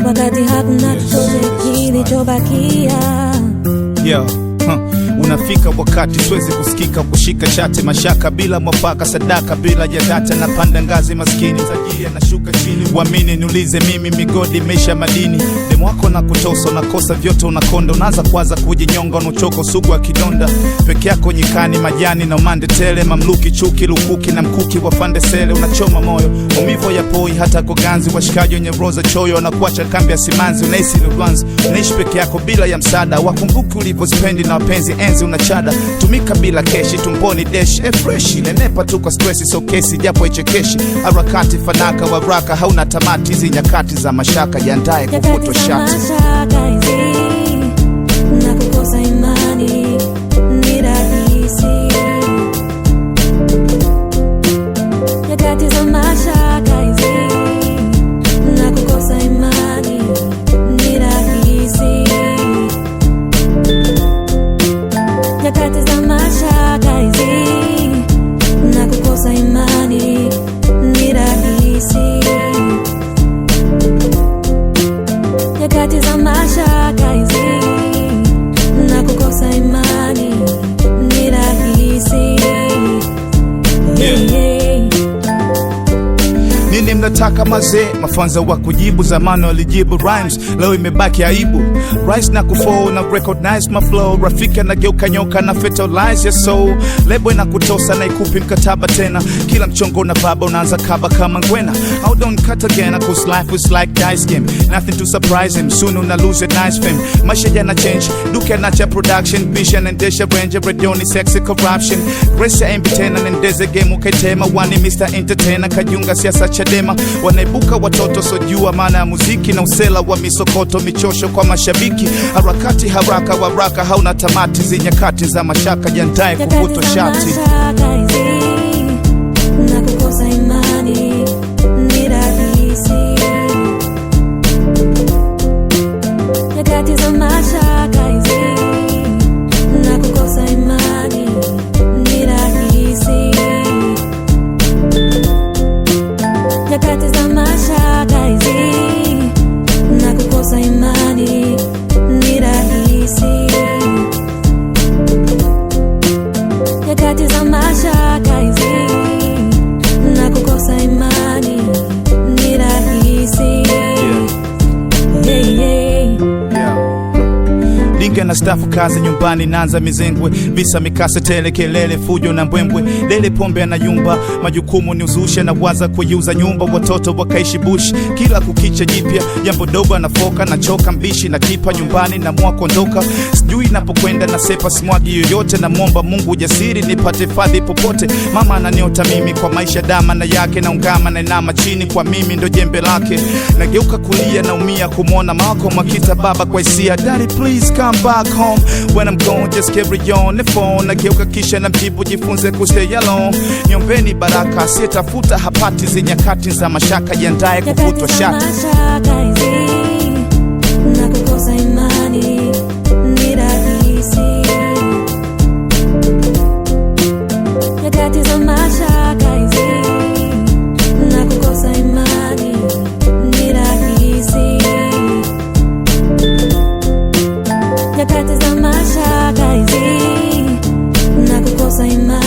wakati hakuna chochote kilichobakia. Unafika wakati siwezi kusikika, kushika chati mashaka bila mwafaka, sadaka bila ya data, na panda ngazi maskini tajiri anashuka chini. Uamini niulize mimi migodi mesha madini, demu wako na kutosa unakosa vyote unakonda, unaanza kwanza kujinyonga, unachoka sugu wa kidonda peke yako nyikani, majani na umande tele, mamluki chuki lukuki na mkuki wa fande sele, unachoma moyo umivo ya poi hata koganzi, washikaji wenye roza choyo wanakuacha kambi ya simanzi, unaisi ni dwanzi, unaishi peke yako bila ya msaada, wakumbuki ulivyozipendi na wapenzi enzi unachada, tumika bila keshi tumboni dash fresh, nenepa tu kwa stress so kesi japo ichekeshi, harakati fanaka waraka hauna tamati, hizi nyakati za mashaka jiandae kufutwa shati. Na kukosa imani ni rahisi, nyakati za mashaka hizi, na kukosa imani ni rahisi, nyakati za mashaka hizi, na kukosa imani ni rahisi, nyakati za mashaka hizi, na kukosa imani ni rahisi. Nini mnataka mazee? Mafanza wa kujibu zamani walijibu rhymes, leo imebaki aibu. Rise na kufall na recognize my flow, rafiki anageuka nyoka na fertilize your soul. Lebo na kutosa na ikupi mkataba tena, kila mchongo na baba unaanza kaba kama ngwena. How don't cut again, cause life is like dice game, nothing to surprise him, soon una lose a nice fame. Maisha yana change, duke anacha production, vision and desha range, redioni sexy corruption. Grace ya embi tena nendeze game ukaitema, wani Mr. Entertainer kajunga siasa Chadema, wanaibuka watoto sojua maana ya muziki na usela wa misokoto michosho kwa mashabiki, harakati haraka waraka hauna tamati, zinyakati za mashaka jiandae kuvutwa shati. Na kukosa imani ni rahisi, nyakati za mashaka hizi, na kukosa imani ni rahisi, nyakati za mashaka hizi, na kukosa imani ni rahisi, nyakati za mashaka hizi, na kukosa imani ni rahisi. Dinga na stafu kazi nyumbani naanza mizengwe, visa mikasa tele kelele fujo na mbwembwe, lele pombe anayumba, majukumu ni uzushe na waza kuiuza nyumba, watoto wakaishi bush, kila kukicha jipya, jambo dogo anafoka na choka mbishi na kipa nyumbani na mwa kondoka, sijui napokwenda na sepa simwagi yoyote, na muomba Mungu ujasiri nipate fadhi popote, mama ananiota mimi kwa maisha dama na yake, na ungama na inama chini kwa mimi ndo jembe lake, nageuka kulia naumia kumwona mako makita baba kwa hisia, daddy please come back home, when I'm gone just carry on the phone, nageuka kisha na mjibu jifunze kustay alone, nyombeni baraka asiyetafuta hapati, zinyakati za mashaka jiandae kuvutwa shati. Na kukosa imani ni rahisi, nyakati za mashaka hizi, na kukosa imani ni rahisi, nyakati za mashaka hizi, na kukosa imani